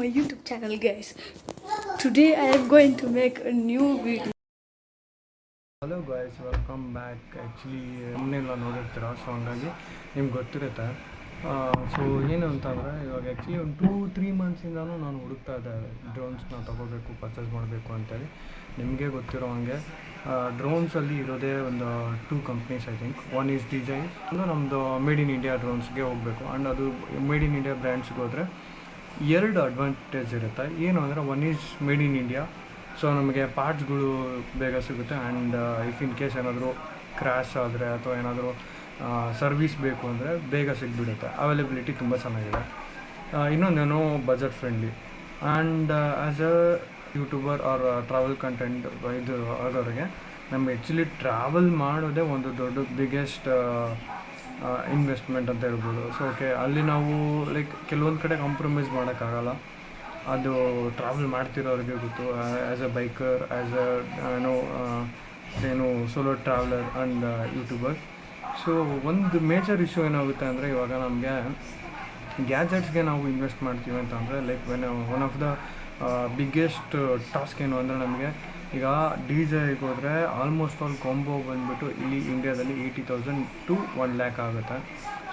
my YouTube channel, guys. Today I am going to make a new video. Hello guys, welcome back. Actually ನಮ್ಮನ್ನೆಲ್ಲ ನೋಡಿರ್ತೀರ, so ಹಂಗಾಗಿ ನಿಮ್ಗೆ ಗೊತ್ತಿರುತ್ತೆ. So ಏನು ಅಂತಂದರೆ, ಇವಾಗ ಆ್ಯಕ್ಚುಲಿ ಒಂದು 2-3 ಮಂತ್ಸಿಂದನೂ ನಾನು ಹುಡುಕ್ತಾ ಇದ್ದೆ ಡ್ರೋನ್ಸ್ನ ತೊಗೋಬೇಕು, ಪರ್ಚೇಸ್ ಮಾಡಬೇಕು ಅಂತೇಳಿ. ನಿಮಗೆ ಗೊತ್ತಿರೋ ಹಾಗೆ ಡ್ರೋನ್ಸಲ್ಲಿ ಇರೋದೇ ಒಂದು 2 companies I think. One is DJI, ಒಂದು ನಮ್ಮದು ಮೇಡ್ ಇನ್ ಇಂಡಿಯಾ ಡ್ರೋನ್ಸ್ಗೆ ಹೋಗಬೇಕು. ಆ್ಯಂಡ್ ಅದು ಮೇಡ್ ಇನ್ ಇಂಡಿಯಾ ಬ್ರ್ಯಾಂಡ್ಸ್ಗೆ ಹೋದರೆ 2 ಅಡ್ವಾಂಟೇಜ್ ಇರುತ್ತೆ. ಏನು ಅಂದರೆ, one is made in India, so ನಮಗೆ ಪಾರ್ಟ್ಸ್ಗಳು ಬೇಗ ಸಿಗುತ್ತೆ. ಆ್ಯಂಡ್ ಇಫ್ ಇನ್ ಕೇಸ್ ಏನಾದರೂ ಕ್ರ್ಯಾಶ್ ಆದರೆ ಅಥವಾ ಏನಾದರೂ ಸರ್ವಿಸ್ ಬೇಕು ಅಂದರೆ ಬೇಗ ಸಿಗ್ಬಿಡುತ್ತೆ. ಅವೈಲೇಬಿಲಿಟಿ ತುಂಬ ಚೆನ್ನಾಗಿದೆ. ಇನ್ನೊಂದೇನು budget friendly. And as a YouTuber or travel content ಇದು ಆಗೋರಿಗೆ ನಮ್ಗೆ ಆ್ಯಕ್ಚುಲಿ ಟ್ರಾವೆಲ್ ಮಾಡೋದೇ ಒಂದು ದೊಡ್ಡ ಬಿಗ್ಗೆಸ್ಟ್ ಇನ್ವೆಸ್ಟ್ಮೆಂಟ್ ಅಂತ ಹೇಳ್ಬೋದು. ಸೊ ಓಕೆ, ಅಲ್ಲಿ ನಾವು ಲೈಕ್ ಕೆಲವೊಂದು ಕಡೆ ಕಾಂಪ್ರಮೈಸ್ ಮಾಡೋಕ್ಕಾಗಲ್ಲ. ಅದು ಟ್ರಾವೆಲ್ ಮಾಡ್ತಿರೋರಿಗೆ ಗೊತ್ತು. ಆ್ಯಸ್ ಅ ಬೈಕರ್, ಆ್ಯಸ್ ಏನು solo traveller and YouTuber. So ಒಂದು ಮೇಜರ್ ಇಶ್ಯೂ ಏನಾಗುತ್ತೆ ಅಂದರೆ, ಇವಾಗ ನಮಗೆ ಗ್ಯಾಜೆಟ್ಸ್ಗೆ ನಾವು ಇನ್ವೆಸ್ಟ್ ಮಾಡ್ತೀವಿ ಅಂತಂದರೆ, like one of the biggest task ಏನು ಅಂದರೆ, ನಮಗೆ ಈಗ DJIಗೆ ಹೋದರೆ ಆಲ್ಮೋಸ್ಟ್ ಆಲ್ ಕಾಂಬೋ ಬಂದುಬಿಟ್ಟು ಇಲ್ಲಿ ಇಂಡಿಯಾದಲ್ಲಿ 80,000 to 1,00,000 ಆಗುತ್ತೆ.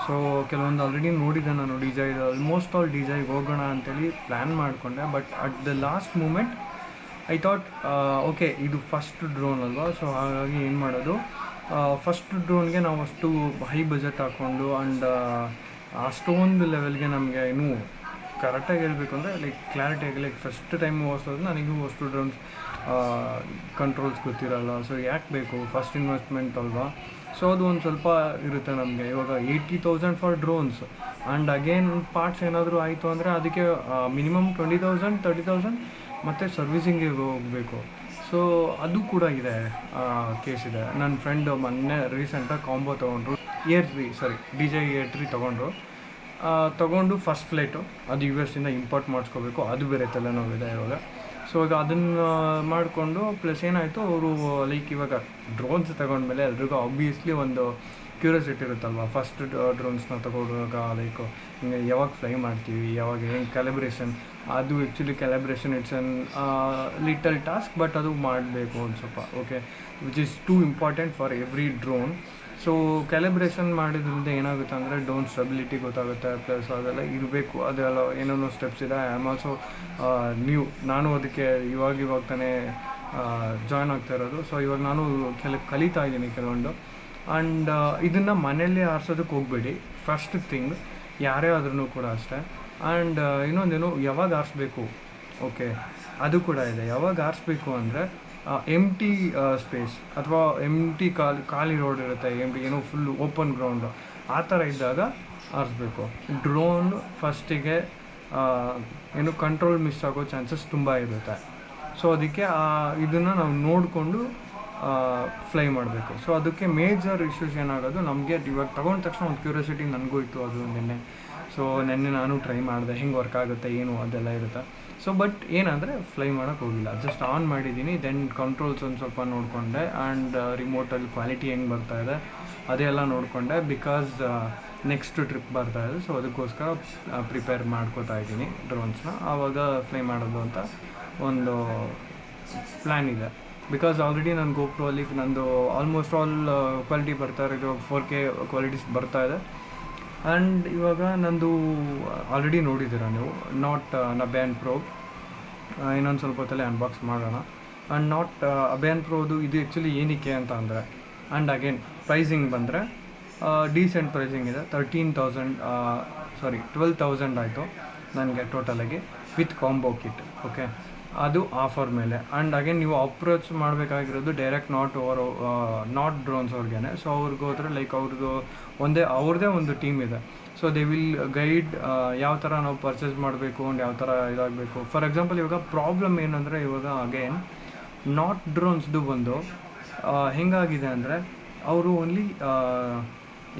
ಸೊ ಕೆಲವೊಂದು ಆಲ್ರೆಡಿ ನೋಡಿದ್ದೆ ನಾನು DJI, ಆಲ್ಮೋಸ್ಟ್ ಆಲ್ DJIಗೆ ಹೋಗೋಣ ಅಂತೇಳಿ ಪ್ಲ್ಯಾನ್ ಮಾಡಿಕೊಂಡೆ. But at the last moment I thought okay, ಇದು ಫಸ್ಟ್ ಡ್ರೋನ್ ಅಲ್ವಾ, ಸೊ ಹಾಗಾಗಿ ಏನು ಮಾಡೋದು, ಫಸ್ಟ್ ಡ್ರೋನ್ಗೆ ನಾವು ಅಷ್ಟು ಹೈ ಬಜೆಟ್ ಹಾಕ್ಕೊಂಡು ಆ್ಯಂಡ್ ಅಷ್ಟೊಂದು ಲೆವೆಲ್ಗೆ ನಮಗೆ ಇನ್ನೂ ಕರೆಕ್ಟಾಗಿ ಹೇಳಬೇಕು ಅಂದರೆ ಲೈಕ್ ಕ್ಲಾರಿಟಿಯಾಗಿ, ಲೈಕ್ ಫಸ್ಟ್ ಟೈಮ್ ಓಡಿಸೋದು ನನಗೂ ಅಷ್ಟು ಡ್ರೋನ್ಸ್ ಕಂಟ್ರೋಲ್ಸ್ ಗೊತ್ತಿರಲ್ಲ. ಸೊ ಯಾಕೆ ಬೇಕು, ಫಸ್ಟ್ ಇನ್ವೆಸ್ಟ್ಮೆಂಟ್ ಅಲ್ವಾ. ಸೊ ಅದು ಒಂದು ಸ್ವಲ್ಪ ಇರುತ್ತೆ ನಮಗೆ. ಇವಾಗ 80,000 for drones and again parts ಏನಾದರೂ ಆಯಿತು ಅಂದರೆ ಅದಕ್ಕೆ ಮಿನಿಮಮ್ 20,000 30,000 ಮತ್ತು ಸರ್ವಿಸಿಂಗಿಗೆ ಹೋಗಬೇಕು. ಸೊ ಅದು ಕೂಡ ಇದೆ, ಕೇಸ್ ಇದೆ. ನನ್ನ ಫ್ರೆಂಡ್ ಮೊನ್ನೆ ರೀಸೆಂಟಾಗಿ ಕಾಂಬೋ ತೊಗೊಂಡ್ರು, DJI Air 3 ತೊಗೊಂಡು ಫಸ್ಟ್ ಫ್ಲೈಟು ಅದು US ಇಂದ ಇಂಪೋರ್ಟ್ ಮಾಡಿಸ್ಕೋಬೇಕು. ಅದು ಬೇರೆ ತಲೆನೋವಿದೆ ಇವಾಗ. ಸೊ ಈಗ ಅದನ್ನು ಮಾಡಿಕೊಂಡು ಪ್ಲಸ್ ಏನಾಯಿತು, ಅವರು ಲೈಕ್ ಇವಾಗ ಡ್ರೋನ್ಸ್ ತಗೊಂಡ್ಮೇಲೆ ಎಲ್ರಿಗೂ ಆಬ್ವಿಯಸ್ಲಿ ಒಂದು ಕ್ಯೂರಿಯಾಸಿಟಿ ಇರುತ್ತಲ್ವ. ಫಸ್ಟ್ ಡ್ರೋನ್ಸ್ನ ತಗೊಂಡಾಗ ಲೈಕ್ ಹಿಂಗೆ ಯಾವಾಗ ಫ್ಲೈ ಮಾಡ್ತೀವಿ, ಯಾವಾಗ ಹೆಂಗೆ ಕ್ಯಾಲಿಬ್ರೇಷನ್, ಅದು actually calibration it's an little task, but ಅದು ಮಾಡಬೇಕು ಒಂದು ಸ್ವಲ್ಪ. Okay, which is two important for every drone. So calibration ಮಾಡಿದ್ರಿಂದ ಏನಾಗುತ್ತೆ ಅಂದರೆ ಡ್ರೋನ್ ಸ್ಟೆಬಿಲಿಟಿ ಗೊತ್ತಾಗುತ್ತೆ, ಪ್ಲಸ್ ಅದೆಲ್ಲ ಇರಬೇಕು. ಅದೆಲ್ಲ ಏನೇನೋ ಸ್ಟೆಪ್ಸ್ ಇದೆ. ಐ ಆಮ್ ಆಲ್ಸೋ ನಾನು ಅದಕ್ಕೆ ಇವಾಗ ತಾನೇ ಜಾಯ್ನ್ ಆಗ್ತಾ ಇರೋದು. ಸೊ ಇವಾಗ ನಾನು ಕಲಿತಾ ಇದ್ದೀನಿ ಕೆಲವೊಂದು. ಆ್ಯಂಡ್ ಇದನ್ನು ಮನೆಯಲ್ಲೇ ಆರಿಸೋದಕ್ಕೆ ಹೋಗಬೇಡಿ, ಫಸ್ಟ್ ಥಿಂಗ್, ಯಾರೇ ಆದ್ರೂ ಕೂಡ ಅಷ್ಟೇ. ಆ್ಯಂಡ್ ಇನ್ನೊಂದೇನು, ಯಾವಾಗ ಆರಿಸ್ಬೇಕು, ಓಕೆ, ಅದು ಕೂಡ ಇದೆ. ಯಾವಾಗ ಆರಿಸ್ಬೇಕು ಅಂದರೆ ಎಂಟಿ ಸ್ಪೇಸ್ ಅಥವಾ ಎಂಟಿ ಖಾಲಿ ರೋಡ್ ಇರುತ್ತೆ, ಏನೋ ಫುಲ್ ಓಪನ್ ಗ್ರೌಂಡು, ಆ ಥರ ಇದ್ದಾಗ ಆರಿಸ್ಬೇಕು. ಡ್ರೋನ್ ಫಸ್ಟಿಗೆ ಏನು ಕಂಟ್ರೋಲ್ ಮಿಸ್ ಆಗೋ ಚಾನ್ಸಸ್ ತುಂಬ ಇರುತ್ತೆ. ಸೊ ಅದಕ್ಕೆ ಇದನ್ನು ನಾವು ನೋಡಿಕೊಂಡು ಫ್ಲೈ ಮಾಡಬೇಕು. ಸೊ ಅದಕ್ಕೆ ಮೇಜರ್ ಇಶ್ಯೂಸ್ ಏನಾಗೋದು, ನಮಗೆ ಇವಾಗ ತೊಗೊಂಡ ತಕ್ಷಣ ಒಂದು ಕ್ಯೂರಿಯಾಸಿಟಿ ನನಗೂ ಇತ್ತು ಅದು ನಿನ್ನೆ. ಸೊ ನೆನ್ನೆ ನಾನು ಟ್ರೈ ಮಾಡಿದೆ, ಹೆಂಗೆ ವರ್ಕ್ ಆಗುತ್ತೆ ಏನು ಅದೆಲ್ಲ ಇರುತ್ತೆ. ಸೊ ಬಟ್ ಏನಂದರೆ ಫ್ಲೈ ಮಾಡೋಕ್ಕೆ ಹೋಗಿಲ್ಲ, ಜಸ್ಟ್ ಆನ್ ಮಾಡಿದ್ದೀನಿ. ದೆನ್ ಕಂಟ್ರೋಲ್ಸ್ ಒಂದು ಸ್ವಲ್ಪ ನೋಡಿಕೊಂಡೆ ಆ್ಯಂಡ್ ರಿಮೋಟಲ್ಲಿ ಕ್ವಾಲಿಟಿ ಹೆಂಗೆ ಬರ್ತಾಯಿದೆ ಅದೆಲ್ಲ ನೋಡಿಕೊಂಡೆ. ಬಿಕಾಸ್ ನೆಕ್ಸ್ಟ್ ಟ್ರಿಪ್ ಬರ್ತಾಯಿದೆ, ಸೊ ಅದಕ್ಕೋಸ್ಕರ ಪ್ರಿಪೇರ್ ಮಾಡ್ಕೋತಾ ಇದ್ದೀನಿ ಡ್ರೋನ್ಸ್ನ. ಆವಾಗ ಫ್ಲೈ ಮಾಡೋದು ಅಂತ ಒಂದು ಪ್ಲ್ಯಾನ್ ಇದೆ. ಬಿಕಾಸ್ ಆಲ್ರೆಡಿ ನನ್ನ GoPro ಅಲ್ಲಿ ನಂದು ಆಲ್ಮೋಸ್ಟ್ ಆಲ್ ಕ್ವಾಲಿಟಿ ಬರ್ತಾ ಇರೋದು 4K ಕ್ವಾಲಿಟೀಸ್ ಬರ್ತಾಯಿದೆ. ಆ್ಯಂಡ್ ಇವಾಗ ನಂದು ಆಲ್ರೆಡಿ ನೋಡಿದ್ದೀರ ನೀವು, ನಾಟ್ ಅಬೆನ್ ಪ್ರೋ. ಇನ್ನೊಂದು ಸ್ವಲ್ಪ ಹೊತ್ತಲ್ಲಿ ಅನ್ಬಾಕ್ಸ್ ಮಾಡೋಣ. ಆ್ಯಂಡ್ ನಾಟ್ ಅಬೆನ್ ಪ್ರೋದು ಇದು ಆ್ಯಕ್ಚುಲಿ ಏನಕ್ಕೆ ಅಂತ ಅಂದರೆ, ಆ್ಯಂಡ್ ಅಗೇನ್ ಪ್ರೈಸಿಂಗ್ ಬಂದರೆ ಡೀಸೆಂಟ್ ಪ್ರೈಸಿಂಗ್ ಇದೆ. 12,000 ಆಯಿತು ನನಗೆ ಟೋಟಲಾಗಿ ವಿತ್ ಕಾಂಬೋ ಕಿಟ್. ಓಕೆ, ಅದು ಆಫರ್ ಮೇಲೆ. ಆ್ಯಂಡ್ ಅಗೇನ್ ನೀವು ಅಪ್ರೋಚ್ ಮಾಡಬೇಕಾಗಿರೋದು ಡೈರೆಕ್ಟ್ ನಾಟ್ ಡ್ರೋನ್ಸ್ ಅವ್ರಿಗೇನೆ. ಸೊ ಅವ್ರಿಗೆ ಹೋದರೆ ಲೈಕ್ ಅವ್ರದ್ದೇ ಒಂದು ಟೀಮ್ ಇದೆ. ಸೊ ದೇ ವಿಲ್ ಗೈಡ್ ಯಾವ ಥರ ನಾವು ಪರ್ಚೇಸ್ ಮಾಡಬೇಕು ಆ್ಯಂಡ್ ಯಾವ ಥರ ಇದಾಗಬೇಕು. ಫಾರ್ ಎಕ್ಸಾಂಪಲ್, ಇವಾಗ ಪ್ರಾಬ್ಲಮ್ ಏನಂದರೆ, ಇವಾಗ ಅಗೇನ್ ನಾಟ್ ಡ್ರೋನ್ಸ್ದು ಬಂದು ಹೆಂಗಾಗಿದೆ ಅಂದರೆ, ಅವರು ಓನ್ಲಿ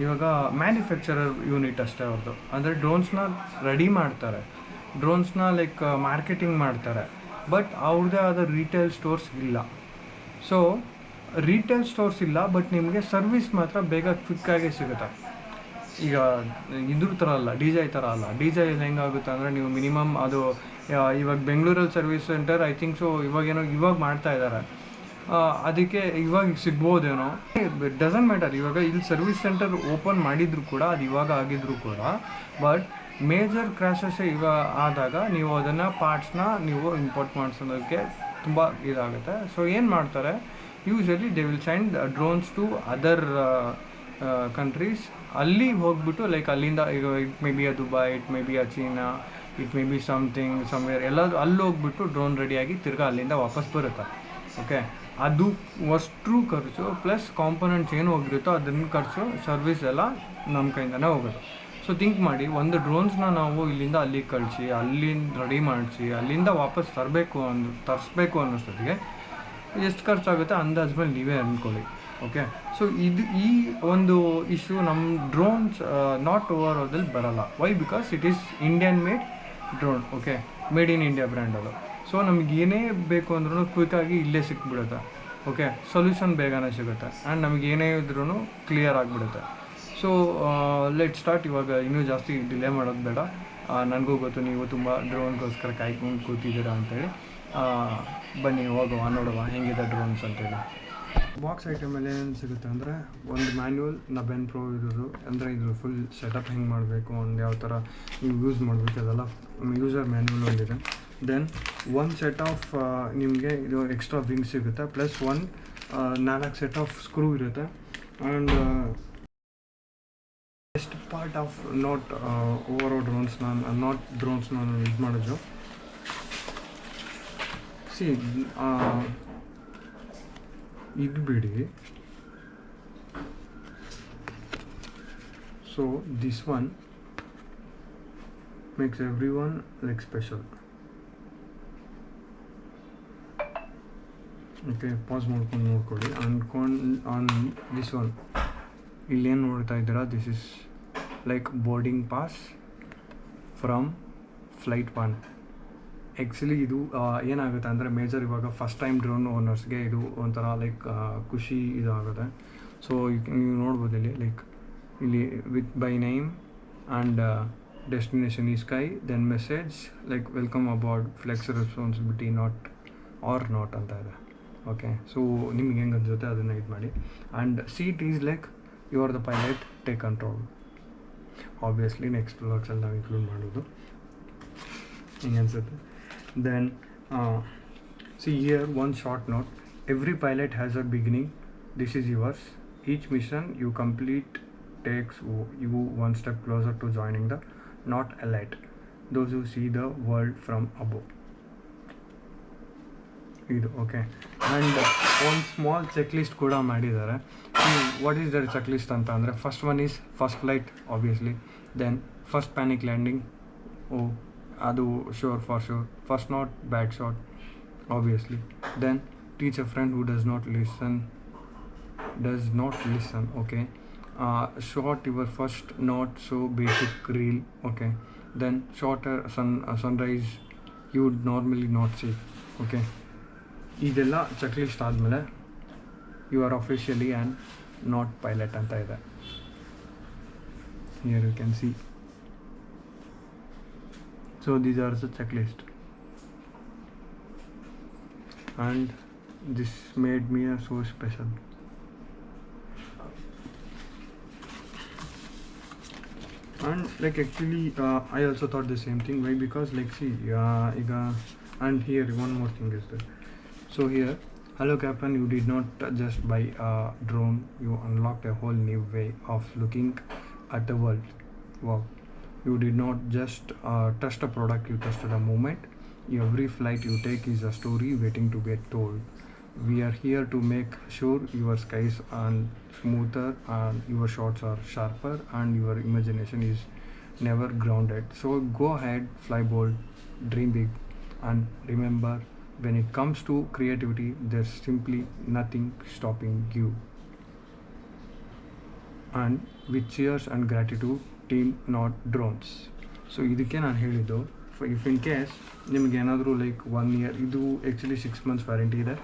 ಇವಾಗ ಮ್ಯಾನುಫ್ಯಾಕ್ಚರರ್ ಯೂನಿಟ್ ಅಷ್ಟೇ ಅವ್ರದ್ದು. ಅಂದರೆ ಡ್ರೋನ್ಸ್ನ ರೆಡಿ ಮಾಡ್ತಾರೆ, ಡ್ರೋನ್ಸ್ನ ಲೈಕ್ ಮಾರ್ಕೆಟಿಂಗ್ ಮಾಡ್ತಾರೆ, ಬಟ್ ಅವ್ರದ್ದೇ ಆದ ರೀಟೇಲ್ ಸ್ಟೋರ್ಸ್ ಇಲ್ಲ. ಸೊ ರೀಟೇಲ್ ಸ್ಟೋರ್ಸ್ ಇಲ್ಲ, ಬಟ್ ನಿಮಗೆ ಸರ್ವಿಸ್ ಮಾತ್ರ ಬೇಗ ಕ್ವಿಕ್ಕಾಗಿ ಸಿಗುತ್ತೆ. ಈಗ ಇದ್ರ ಥರ ಅಲ್ಲ, ಡಿ ಜೆ ಥರ ಅಲ್ಲ. ಡಿ ಜೆ ಹೆಂಗಾಗುತ್ತೆ ಅಂದರೆ ನೀವು ಮಿನಿಮಮ್ ಅದು ಇವಾಗ ಬೆಂಗಳೂರಲ್ಲಿ service centre I think so ಇವಾಗ ಮಾಡ್ತಾ ಇದ್ದಾರೆ, ಅದಕ್ಕೆ ಇವಾಗ ಸಿಗ್ಬೋದೇನೋ, ಡಸಂಟ್ ಮ್ಯಾಟರ್. ಇವಾಗ ಇಲ್ಲಿ ಸರ್ವಿಸ್ ಸೆಂಟರ್ ಓಪನ್ ಮಾಡಿದ್ರು ಕೂಡ, ಅದು ಇವಾಗ ಆಗಿದ್ರು ಕೂಡ, ಬಟ್ ಮೇಜರ್ ಕ್ರ್ಯಾಶಸ್ ಈಗ ಆದಾಗ ನೀವು ಅದನ್ನು ಪಾರ್ಟ್ಸ್ನ ನೀವು ಇಂಪೋರ್ಟ್ ಮಾಡಿಸೋದಕ್ಕೆ ತುಂಬ ಇದಾಗುತ್ತೆ. ಸೊ ಏನು ಮಾಡ್ತಾರೆ, usually they will send drones to other countries. ಅಲ್ಲಿ ಹೋಗ್ಬಿಟ್ಟು ಲೈಕ್ ಅಲ್ಲಿಂದ ಈಗ it may be a Dubai, it may be a China, it may be something somewhere, ಎಲ್ಲದು ಅಲ್ಲಿ ಹೋಗ್ಬಿಟ್ಟು ಡ್ರೋನ್ ರೆಡಿಯಾಗಿ ತಿರ್ಗಾ ಅಲ್ಲಿಂದ ವಾಪಸ್ ಬರುತ್ತೆ. ಓಕೆ, ಅದು ಅಷ್ಟು ಖರ್ಚು ಪ್ಲಸ್ ಕಾಂಪೊನೆಂಟ್ಸ್ ಏನು ಹೋಗಿರುತ್ತೋ ಅದನ್ನು ಖರ್ಚು, ಸರ್ವಿಸ್ ಎಲ್ಲ ನಮ್ಮ ಕೈಯಿಂದನೇ ಹೋಗೋದು. ಸೊ ಥಿಂಕ್ ಮಾಡಿ, ಒಂದು ಡ್ರೋನ್ಸ್ನ ನಾವು ಇಲ್ಲಿಂದ ಅಲ್ಲಿಗೆ ಕಳಿಸಿ, ಅಲ್ಲಿಂದ ರೆಡಿ ಮಾಡಿಸಿ, ಅಲ್ಲಿಂದ ವಾಪಸ್ ತರಿಸ್ಬೇಕು ಅನ್ನೋಷ್ಟೊತ್ತಿಗೆ ಎಷ್ಟು ಖರ್ಚಾಗುತ್ತೆ ಅಂದಾಜು ಮೇಲೆ ನೀವೇ ಅಂದ್ಕೊಳ್ಳಿ. ಓಕೆ, ಸೊ ಈ ಒಂದು ಇಶ್ಯೂ ನಮ್ಮ ಡ್ರೋನ್ಸ್ ನಾಟ್ ಓವರ್ ಆದಲ್ಲಿ ಬರಲ್ಲ. Why? Because it is Indian made drone. Okay, made in India brand ಅದು. ಸೊ ನಮ್ಗೆ ಏನೇ ಬೇಕು ಅಂದ್ರೂ ಕ್ವಿಕ್ಕಾಗಿ ಇಲ್ಲೇ ಸಿಕ್ಬಿಡುತ್ತೆ. ಓಕೆ, ಸೊಲ್ಯೂಷನ್ ಬೇಗನೆ ಸಿಗುತ್ತೆ ಆ್ಯಂಡ್ ನಮಗೆ ಏನೇ ಇದ್ರೂ ಕ್ಲಿಯರ್ ಆಗಿಬಿಡುತ್ತೆ. So let start. ಇವಾಗ ಇನ್ನೂ ಜಾಸ್ತಿ ಡಿಲೇ ಮಾಡೋದು ಬೇಡ. ನನಗೂ ಗೊತ್ತು ನೀವು ತುಂಬ ಡ್ರೋನ್ಗೋಸ್ಕರ ಕಾಯ್ಕೊಂಡು ಕೂತಿದ್ದೀರಾ ಅಂತೇಳಿ. ಬನ್ನಿ ಹೋಗುವ, ನೋಡುವ ಹೆಂಗಿದೆ ಡ್ರೋನ್ಸ್ ಅಂತೇಳಿ. ಬಾಕ್ಸ್ ಐಟಮಲ್ಲಿ ಏನೇನು ಸಿಗುತ್ತೆ ಅಂದರೆ, ಒಂದು ಮ್ಯಾನ್ಯುವಲ್ ನಬೆನ್ ಪ್ರೋ ಇರೋದು, ಅಂದರೆ ಇದು ಫುಲ್ ಸೆಟಪ್ ಹೆಂಗೆ ಮಾಡಬೇಕು, ಒಂದು ಯಾವ ಥರ ನೀವು ಯೂಸ್ ಮಾಡಬೇಕು ಅದೆಲ್ಲ ಯೂಸರ್ ಮ್ಯಾನ್ಯುವಲ್ ಒಂದಿದೆ. ದೆನ್ ಒಂದು ಸೆಟ್ ಆಫ್ ನಿಮಗೆ ಇದು ಎಕ್ಸ್ಟ್ರಾ ವಿಂಗ್ ಸಿಗುತ್ತೆ, ಪ್ಲಸ್ 4 ಸೆಟ್ ಆಫ್ ಸ್ಕ್ರೂ ಇರುತ್ತೆ. ಆ್ಯಂಡ್ ಎಷ್ಟು ಪಾರ್ಟ್ ಆಫ್ ಓವರ್ ಡ್ರೋನ್ಸ್ ನಾನು ಇದು ಮಾಡಿದ್ರು. ಸಿ ಇದು ಬಿಡಿ. So this one makes every one like special. Okay, pass ಮಾಡ್ಕೊಂಡು ನೋಡ್ಕೊಳ್ಳಿ. ಆನ್ ದಿಸ್ ಒನ್ ಇಲ್ಲೇನು ನೋಡ್ತಾ ಇದ್ದೀರಾ, this is like boarding pass from flight 1. Actually ಇದು ಏನಾಗುತ್ತೆ ಅಂದರೆ, ಮೇಜರ್ ಇವಾಗ ಫಸ್ಟ್ ಟೈಮ್ ಡ್ರೋನ್ ಓನರ್ಸ್ಗೆ ಇದು ಒಂಥರ ಲೈಕ್ ಖುಷಿ ಇದಾಗುತ್ತೆ. ಸೊ ನೀವು ನೋಡ್ಬೋದು ಇಲ್ಲಿ with by name and destination ಈ sky, then message like welcome about, flex responsibility not ಅಂತ ಇದೆ. ಓಕೆ, ಸೊ ನಿಮ್ಗೆ ಹೆಂಗೆ ಅನ್ಸುತ್ತೆ ಅದನ್ನು ಇದು ಮಾಡಿ. And seat is like you are the pilot, take control. Obviously next ವ್ಲಾಗ್ಸಲ್ಲಿ ನಾವು ಇನ್ಕ್ಲೂಡ್ ಮಾಡೋದು. ಹಿಂಗೆ ಅನಿಸುತ್ತೆ. Then see here, one short note: every pilot has a beginning. This is yours. Each mission you complete takes you one step closer to joining the not elite, those who see the world from above. Okay, and one small checklist kuda madidare. What is the checklist anta andre, first one is first flight, obviously. Then first panic landing, oh adu sure, for sure. First not bad shot, obviously. Then teach a friend who does not listen. Okay, shot your first not so basic reel. Okay, then shot a sunrise you would normally not see. Okay, ಇದೆಲ್ಲ check list ಆದಮೇಲೆ you are officially and not pilot ಅಂತ ಇದೆ. Here you can see. So these are the checklist, and this made me so special. And like actually I also thought the same thing. Why? Because like see and here one more thing is there. So here, hello Captain, you did not just buy a drone, you unlocked a whole new way of looking at the world. Wow. You did not just test a product, you tested a moment. Every flight you take is a story waiting to get told. We are here to make sure your skies are smoother and your shots are sharper and your imagination is never grounded. So go ahead, fly bold, dream big, and remember, when it comes to creativity, there's simply nothing stopping you. And with cheers and gratitude, team not drones. So ಇದಕ್ಕೆ ನಾನು ಹೇಳಿದ್ದು, if in case ನಿಮ್ಗೆ ಏನಾದರೂ like 1 year, ಇದು actually 6 months warranty ಇದೆ.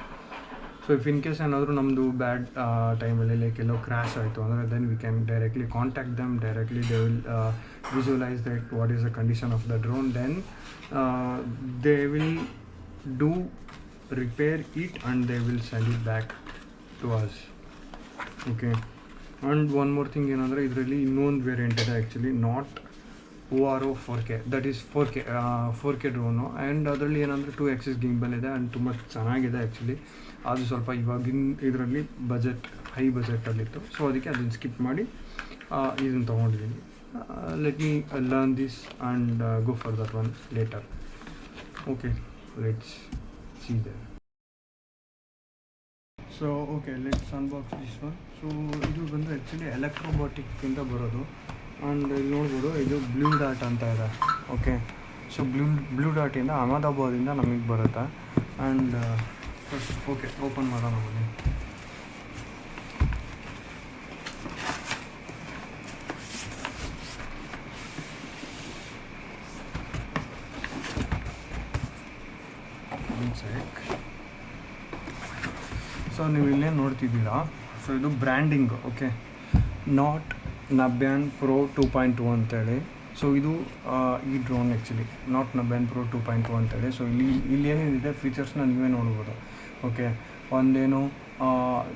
So if in case ಏನಾದರೂ ನಮ್ಮದು bad ಟೈಮಲ್ಲಿ ಲೈಕ್ ಎಲ್ಲೋ ಕ್ರ್ಯಾಶ್ ಆಯಿತು ಅಂದರೆ then we can directly contact them directly they will visualise that what is the condition of the drone then they will do repair it and they will send it back to us. Okay, and one more thing ಏನಂದರೆ ಇದರಲ್ಲಿ ಇನ್ನೊಂದು variant ಇದೆ actually, not ORO 4K, that is 4K drone. And ಅದರಲ್ಲಿ ಏನಂದರೆ 2 axis gimbal ಇದೆ and ತುಂಬ ಚೆನ್ನಾಗಿದೆ actually. ಅದು ಸ್ವಲ್ಪ ಇವಾಗಿನ ಇದರಲ್ಲಿ ಹೈ ಬಜೆಟಲ್ಲಿತ್ತು, ಸೊ ಅದಕ್ಕೆ ಅದನ್ನು ಸ್ಕಿಪ್ ಮಾಡಿ ಇದನ್ನು ತೊಗೊಂಡಿದ್ದೀನಿ. Let me learn this and go for that one later. Okay, let's see there. So okay, let's unbox this one. So ಇದು ಬಂದು ಆ್ಯಕ್ಚುಲಿ ಎಲೆಕ್ಟ್ರೋಬಾಟಿಕ್ಕಿಂದ ಬರೋದು. ಆ್ಯಂಡ್ ಇಲ್ಲಿ ನೋಡ್ಬೋದು, ಇದು ಬ್ಲೂ ಡಾಟ್ ಅಂತ ಇದೆ. ಓಕೆ, ಸೊ ಬ್ಲೂ ಡಾಟಿಂದ ಅಹಮದಾಬಾದಿಂದ ನಮಗೆ ಬರುತ್ತೆ. ಆ್ಯಂಡ್ ಫಸ್ಟ್ ಓಕೆ ಓಪನ್ ಮಾಡೋಣ ಬನ್ನಿ. ಸೊ ನೀವು ಇಲ್ಲೇ ನೋಡ್ತಿದ್ದೀರಾ, ಸೊ ಇದು ಬ್ರ್ಯಾಂಡಿಂಗ್. ಓಕೆ, ನಾಟ್ ನಬ್ಯಾನ್ ಪ್ರೋ 2.2 ಅಂತೇಳಿ. ಸೊ ಇದು ಈ ಡ್ರೋನ್ ಆ್ಯಕ್ಚುಲಿ ನಾಟ್ ನಬ್ಯಾನ್ ಪ್ರೋ 2.2 ಅಂತೇಳಿ. ಸೊ ಇಲ್ಲಿ ಏನೇನಿದೆ ಫೀಚರ್ಸ್ನ ನೀವೇ ನೋಡ್ಬೋದು. ಓಕೆ, ಒಂದೇನು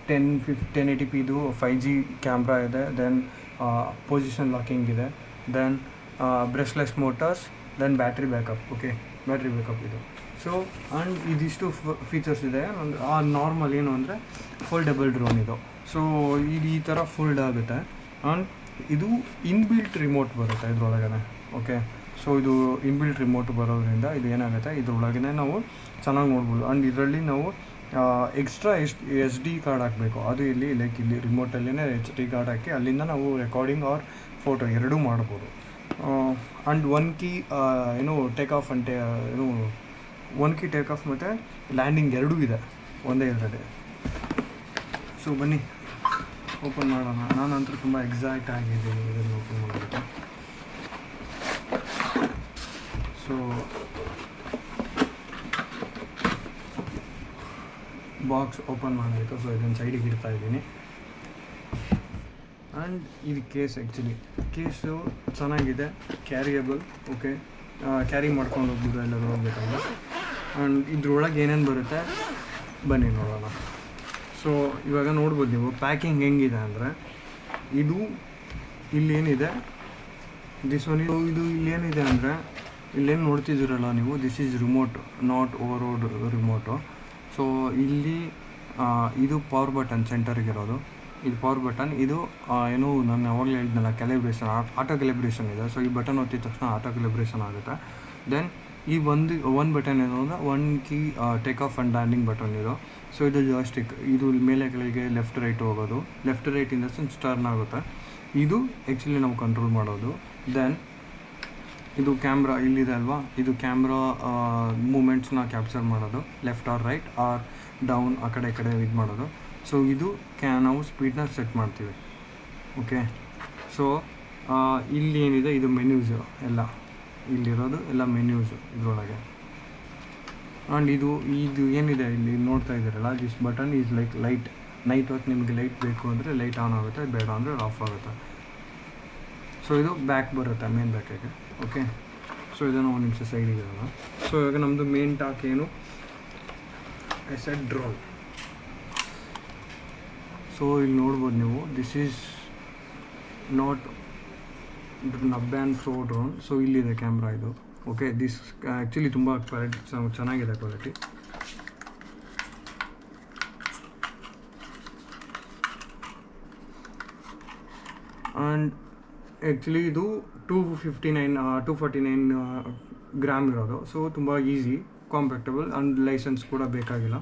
1080p ಇದು 5G ಕ್ಯಾಮ್ರಾ ಇದೆ, ದೆನ್ ಪೊಸಿಷನ್ ಲಾಕಿಂಗ್ ಇದೆ, then brushless motors, then battery backup. Okay, battery backup ಇದು. ಸೊ ಆ್ಯಂಡ್ ಇದಿಷ್ಟು ಫೀಚರ್ಸ್ ಇದೆ. ನಾರ್ಮಲ್ ಏನು ಅಂದರೆ ಫೋಲ್ಡಬಲ್ ಡ್ರೋನ್ ಇದು. ಸೊ ಇದು ಈ ಥರ ಫೋಲ್ಡ್ ಆಗುತ್ತೆ. ಆ್ಯಂಡ್ ಇದು ಇನ್ಬಿಲ್ಟ್ ರಿಮೋಟ್ ಬರುತ್ತೆ ಇದ್ರೊಳಗಡೆ. ಓಕೆ, ಸೊ ಇದು ಇನ್ಬಿಲ್ಟ್ ರಿಮೋಟ್ ಬರೋದ್ರಿಂದ ಇದು ಏನಾಗುತ್ತೆ, ಇದ್ರೊಳಗೇ ನಾವು ಚೆನ್ನಾಗಿ ನೋಡ್ಬೋದು. ಆ್ಯಂಡ್ ಇದರಲ್ಲಿ ನಾವು ಎಕ್ಸ್ಟ್ರಾ SD ಕಾರ್ಡ್ ಹಾಕಬೇಕು. ಅದು ಇಲ್ಲಿ ಲೈಕ್ ಇಲ್ಲಿ ರಿಮೋಟಲ್ಲೇ HD ಕಾರ್ಡ್ ಹಾಕಿ ಅಲ್ಲಿಂದ ನಾವು ರೆಕಾರ್ಡಿಂಗ್ ಆರ್ ಫೋಟೋ ಎರಡೂ ಮಾಡ್ಬೋದು. ಆ್ಯಂಡ್ 1 ಕೀ ಏನು ಟೇಕ್ ಆಫ್ ಅಂತೆ ಏನು 1 ಕೀ ಟೇಕ್ ಆಫ್ ಮತ್ತು ಲ್ಯಾಂಡಿಂಗ್ ಎರಡೂ ಇದೆ ಒಂದೇ ಇದರಲ್ಲಿ. ಸೊ ಬನ್ನಿ ಓಪನ್ ಮಾಡೋಣ. ನಾನಂತೂ ತುಂಬ ಎಕ್ಸೈಟ್ ಆಗಿದ್ದೀನಿ ಇದನ್ನು ಓಪನ್ ಮಾಡೋದಕ್ಕೆ. ಸೊ ಬಾಕ್ಸ್ ಓಪನ್ ಮಾಡಾಯಿತು. ಸೊ ಇದನ್ನು ಸೈಡಿಗೆ ಇಡ್ತಾ ಇದ್ದೀನಿ. ಆ್ಯಂಡ್ ಇದು ಕೇಸ್ ಆ್ಯಕ್ಚುಲಿ ಕೇಸು ಚೆನ್ನಾಗಿದೆ, ಕ್ಯಾರಿಯಬಲ್. ಓಕೆ, ಕ್ಯಾರಿ ಮಾಡ್ಕೊಂಡು ಹೋಗ್ಬೋದು ಎಲ್ಲರೂ ಹೋಗ್ಬೇಕಂದ್ರೆ. ಆ್ಯಂಡ್ ಇದ್ರೊಳಗೆ ಏನೇನು ಬರುತ್ತೆ ಬನ್ನಿ ನೋಡೋಣ. ಸೊ ಇವಾಗ ನೋಡ್ಬೋದು ನೀವು ಪ್ಯಾಕಿಂಗ್ ಹೆಂಗಿದೆ ಅಂದರೆ, ಇದು ಇಲ್ಲೇನಿದೆ ದಿಸ್ ಒನ್ ಇದು ಇಲ್ಲೇನಿದೆ ಅಂದರೆ ಇಲ್ಲೇನು ನೋಡ್ತಿದ್ದೀರಲ್ಲ ನೀವು, ದಿಸ್ ಈಸ್ ರಿಮೋಟ್, ನಾಟ್ ಓವರ್ರೋಡ್ ರಿಮೋಟು. ಸೊ ಇಲ್ಲಿ ಇದು ಪವರ್ ಬಟನ್ ಸೆಂಟರ್ಗಿರೋದು, ಇದು ಪವರ್ ಬಟನ್. ಇದು ಏನು ನಾನು ಯಾವಾಗಲೂ ಹೇಳಿದ್ನಲ್ಲ ಕ್ಯಾಲಿಬ್ರೇಷನ್, ಆಟೋ ಕ್ಯಾಲಿಬ್ರೇಷನ್ ಇದೆ. ಸೊ ಈ ಬಟನ್ ಒತ್ತಿದ ತಕ್ಷಣ ಆಟೋ ಕ್ಯಾಲಿಬ್ರೇಷನ್ ಆಗುತ್ತೆ. ದೆನ್ ಈ ಒಂದು ಬಟನ್ ಏನು ಅಂದರೆ 1 key take off and landing button ಇದು. ಸೊ ಇದು ಜಾಯ್ಸ್ಟಿಕ್, ಇದು ಮೇಲೆ ಕೆಳಗೆ ಲೆಫ್ಟ್ ರೈಟ್ ಹೋಗೋದು, left right in the sense turn ಆಗುತ್ತೆ. ಇದು ಆ್ಯಕ್ಚುಲಿ ನಾವು ಕಂಟ್ರೋಲ್ ಮಾಡೋದು. ದೆನ್ ಇದು ಕ್ಯಾಮ್ರಾ ಇಲ್ಲಿದೆ ಅಲ್ವಾ, ಇದು ಕ್ಯಾಮ್ರಾ ಮೂಮೆಂಟ್ಸ್ನ ಕ್ಯಾಪ್ಚರ್ ಮಾಡೋದು, left or right or down ಆ ಕಡೆ ಇದು ಮಾಡೋದು. ಸೊ ಇದು ನಾವು ಸ್ಪೀಡ್ನ ಸೆಟ್ ಮಾಡ್ತೀವಿ. ಓಕೆ, ಸೊ ಇಲ್ಲಿ ಏನಿದೆ ಇದು ಮೆನ್ಯೂಸು ಎಲ್ಲ ಇಲ್ಲಿರೋದು ಎಲ್ಲ ಮೆನ್ಯೂಸು ಇದರೊಳಗೆ. ಆ್ಯಂಡ್ ಇದು ಏನಿದೆ ಇಲ್ಲಿ ನೋಡ್ತಾ ಇದ್ದೀರಲ್ಲ, this button is like light. Night ಹೊತ್ತು ನಿಮಗೆ ಲೈಟ್ ಬೇಕು ಅಂದರೆ ಲೈಟ್ ಆನ್ ಆಗುತ್ತೆ, ಬೇಡ ಅಂದರೆ ಆಫ್ ಆಗುತ್ತೆ. ಸೊ ಇದು ಬ್ಯಾಕ್ ಬರುತ್ತೆ ಮೇನ್ ಬ್ಯಾಕಿಗೆ. ಓಕೆ, ಸೊ ಇದನ್ನು ಒಂದು ನಿಮಿಷ ಸೈಡಿಗೆ ಇರೋಣ. ಸೊ ಇವಾಗ ನಮ್ಮದು ಮೇನ್ ಟಾಕ್ ಏನು, ಎಸೆಟ್ ಡ್ರೋನ್. ಸೊ ಇಲ್ಲಿ ನೋಡ್ಬೋದು ನೀವು, ದಿಸ್ ಈಸ್ ನಾಟ್ ನಬ್ಯಾನ್ ಪ್ರೋ ಡ್ರೋನ್. ಸೊ ಇಲ್ಲಿದೆ ಕ್ಯಾಮ್ರಾ ಇದು. ಓಕೆ, ದಿಸ್ ಆ್ಯಕ್ಚುಲಿ ತುಂಬ ಕ್ವಾಲಿಟಿ ಚೆನ್ನಾಗಿದೆ ಕ್ವಾಲಿಟಿ. ಆ್ಯಂಡ್ ಆ್ಯಕ್ಚುಲಿ ಇದು 249 ಗ್ರಾಮ್ ಇರೋದು. ಸೊ ತುಂಬ ಈಸಿ, ಕಾಂಪ್ಯಾಕ್ಟಬಲ್ ಆ್ಯಂಡ್ ಲೈಸೆನ್ಸ್ ಕೂಡ ಬೇಕಾಗಿಲ್ಲ.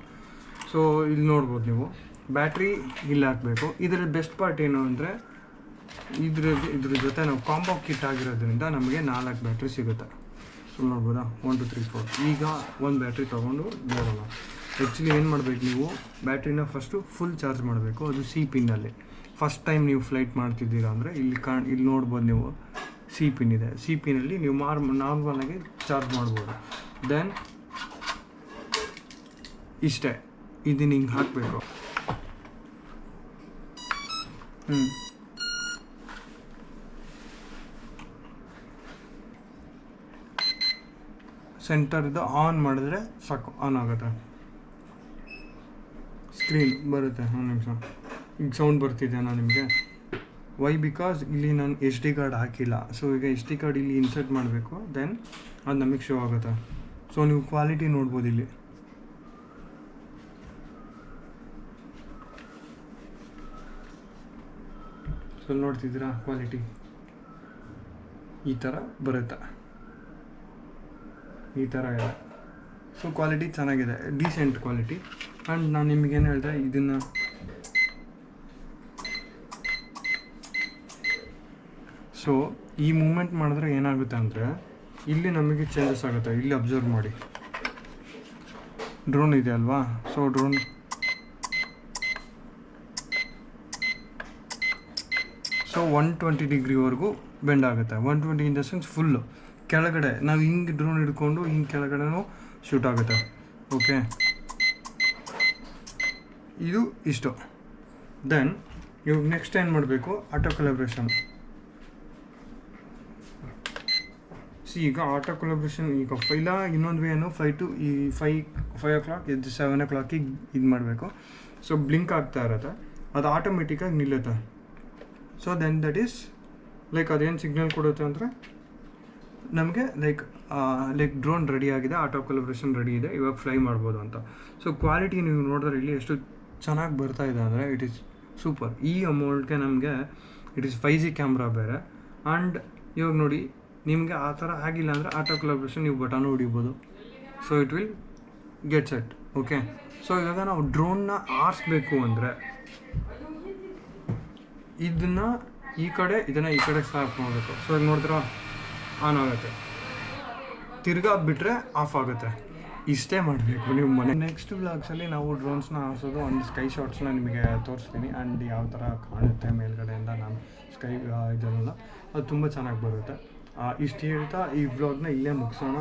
ಸೊ ಇಲ್ಲಿ ನೋಡ್ಬೋದು ನೀವು, ಬ್ಯಾಟ್ರಿ ಇಲ್ಲಿ ಹಾಕಬೇಕು. ಇದರಲ್ಲಿ ಬೆಸ್ಟ್ ಪಾರ್ಟ್ ಏನು ಅಂದರೆ ಇದ್ರ ಜೊತೆ ನಾವು ಕಾಂಬೋ ಕಿಟ್ ಆಗಿರೋದ್ರಿಂದ ನಮಗೆ 4 ಬ್ಯಾಟ್ರಿ ಸಿಗುತ್ತೆ. ಸೊ ನೋಡ್ಬೋದಾ, 1 2 3 4. ಈಗ ಒಂದು ಬ್ಯಾಟ್ರಿ ತೊಗೊಂಡು ನೋಡೋಣ. ಆ್ಯಕ್ಚುಲಿ ಏನು ಮಾಡಬೇಕು, ನೀವು ಬ್ಯಾಟ್ರಿನ ಫಸ್ಟು ಫುಲ್ ಚಾರ್ಜ್ ಮಾಡಬೇಕು. ಅದು C ಪಿನ್ನಲ್ಲಿ. ಫಸ್ಟ್ ಟೈಮ್ ನೀವು ಫ್ಲೈಟ್ ಮಾಡ್ತಿದ್ದೀರಾ ಅಂದರೆ ಇಲ್ಲಿ ನೋಡ್ಬೋದು ನೀವು, C ಪಿನ್ ಇದೆ. C ಪಿನ್ನಲ್ಲಿ ನೀವು ನಾರ್ಮಲಾಗಿ ಚಾರ್ಜ್ ಮಾಡ್ಬೋದು. ದೆನ್ ಇಷ್ಟೇ, ಇದನ್ನ ಹಿಂಗೆ ಹಾಕಬೇಕು. ಸೆಂಟರ್ದು ಆನ್ ಮಾಡಿದ್ರೆ ಸಾಕು, ಆನ್ ಆಗುತ್ತೆ. ಸ್ಕ್ರೀನ್ ಬರುತ್ತೆ. ಒಂದು ನಿಮಿಷ, ಈಗ ಸೌಂಡ್ ಬರ್ತಿದೆಯಾ ನಿಮಗೆ? ವೈ ಬಿಕಾಸ್ ಇಲ್ಲಿ ನಾನು SD ಕಾರ್ಡ್ ಹಾಕಿಲ್ಲ. ಸೊ ಈಗ SD ಕಾರ್ಡ್ ಇಲ್ಲಿ ಇನ್ಸರ್ಟ್ ಮಾಡಬೇಕು, ದೆನ್ ಅದು ನಮಗೆ ಶೋ ಆಗುತ್ತೆ. ಸೊ ನೀವು ಕ್ವಾಲಿಟಿ ನೋಡ್ಬೋದು ಇಲ್ಲಿ. ಸೊ ನೋಡ್ತಿದ್ದೀರಾ ಕ್ವಾಲಿಟಿ ಈ ಥರ ಬರುತ್ತೆ, ಈ ಥರ ಇದೆ. ಸೊ ಕ್ವಾಲಿಟಿ ಚೆನ್ನಾಗಿದೆ, ಡೀಸೆಂಟ್ ಕ್ವಾಲಿಟಿ. ಆ್ಯಂಡ್ ನಾನು ನಿಮಗೇನು ಹೇಳಿದೆ, ಇದನ್ನು ಸೊ ಈ ಮೂಮೆಂಟ್ ಮಾಡಿದ್ರೆ ಏನಾಗುತ್ತೆ ಅಂದರೆ ಇಲ್ಲಿ ನಮಗೆ ಚೇಂಜಸ್ ಆಗುತ್ತೆ. ಇಲ್ಲಿ ಅಬ್ಸರ್ವ್ ಮಾಡಿ, ಡ್ರೋನ್ ಇದೆ ಅಲ್ವಾ? ಸೊ ಡ್ರೋನ್ ಸೊ 120 ಡಿಗ್ರಿವರೆಗೂ ಬೆಂಡ್ ಆಗುತ್ತೆ. 120 ಇನ್ ದ ಸೆನ್ಸ್ ಫುಲ್ಲು ಕೆಳಗಡೆ ನಾವು ಹಿಂಗೆ ಡ್ರೋನ್ ಹಿಡ್ಕೊಂಡು ಹಿಂಗೆ ಕೆಳಗಡೆನೂ ಶೂಟ್ ಆಗುತ್ತೆ. ಓಕೆ, ಇದು ಇಷ್ಟು. ದೆನ್ ಇವಾಗ ನೆಕ್ಸ್ಟ್ ಏನು ಮಾಡಬೇಕು, ಆಟೋ ಕೊಲಾಬ್ರೇಷನ್. ಈಗ ಆಟೋ ಕೊಲಾಬ್ರೇಷನ್ ಈಗ ಇಲ್ಲ, ಇನ್ನೊಂದು ಏನು 5 o'clock ಇದು 7 o'clock ಇದು ಮಾಡಬೇಕು. ಸೊ ಬ್ಲಿಂಕ್ ಆಗ್ತಾ ಇರುತ್ತೆ, ಅದು ಆಟೋಮೆಟಿಕ್ಕಾಗಿ ನಿಲ್ಲುತ್ತೆ. So then that is like ಅದೇನು ಸಿಗ್ನಲ್ ಕೊಡುತ್ತೆ ಅಂದರೆ ನಮಗೆ ಲೈಕ್ ಡ್ರೋನ್ ರೆಡಿ ಆಗಿದೆ, ಆಟೋ ಕೊಲಾಬ್ರೇಷನ್ ರೆಡಿ ಇದೆ, ಇವಾಗ ಫ್ಲೈ ಮಾಡ್ಬೋದು ಅಂತ. ಸೊ ಕ್ವಾಲಿಟಿ ನೀವು ನೋಡಿದ್ರೆ ಇಲ್ಲಿ ಎಷ್ಟು ಚೆನ್ನಾಗಿ ಬರ್ತಾ ಇದೆ ಅಂದರೆ ಇಟ್ ಈಸ್ ಸೂಪರ್. ಈ ಅಮೌಂಟ್ಗೆ ನಮಗೆ ಇಟ್ ಈಸ್ 5G ಕ್ಯಾಮ್ರಾ ಬೇರೆ. ಆ್ಯಂಡ್ ಇವಾಗ ನೋಡಿ, ನಿಮಗೆ ಆ ಥರ ಆಗಿಲ್ಲ ಅಂದರೆ ಆಟೋ ಕೊಲಾಬ್ರೇಷನ್ ನೀವು ಬಟನ್ ಹೊಡಿಬೋದು. So it will get set. Okay, so ಇವಾಗ ನಾವು ಡ್ರೋನ್ನ ಆರಿಸ್ಬೇಕು ಅಂದರೆ ಇದನ್ನು ಈ ಕಡೆ ಸ್ಟಾಪ್ ಮಾಡಬೇಕು. ಸೊ ಈಗ ನೋಡಿದ್ರೆ ಆನ್ ಆಗುತ್ತೆ, ತಿರ್ಗಾ ಬಿಟ್ಟರೆ ಆಫ್ ಆಗುತ್ತೆ. ಇಷ್ಟೇ ಮಾಡಬೇಕು ನೀವು ಮನೆ. ನೆಕ್ಸ್ಟ್ ವ್ಲಾಗ್ಸಲ್ಲಿ ನಾವು ಡ್ರೋನ್ಸ್ನ ಆರಿಸೋದು ಒಂದು ಸ್ಕೈ ಶಾಟ್ಸ್ನ ನಿಮಗೆ ತೋರಿಸ್ತೀನಿ. ಆ್ಯಂಡ್ ಯಾವ ಥರ ಕಾಣುತ್ತೆ ಮೇಲ್ಗಡೆಯಿಂದ ನಾನು ಸ್ಕೈ ಇದನ್ನೆಲ್ಲ, ಅದು ತುಂಬ ಚೆನ್ನಾಗಿ ಬರುತ್ತೆ. ಇಷ್ಟು ಹೇಳ್ತಾ ಈ ವ್ಲಾಗ್ನ ಇಲ್ಲೇ ಮುಗಿಸೋಣ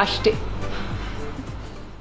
ಅಷ್ಟೇ.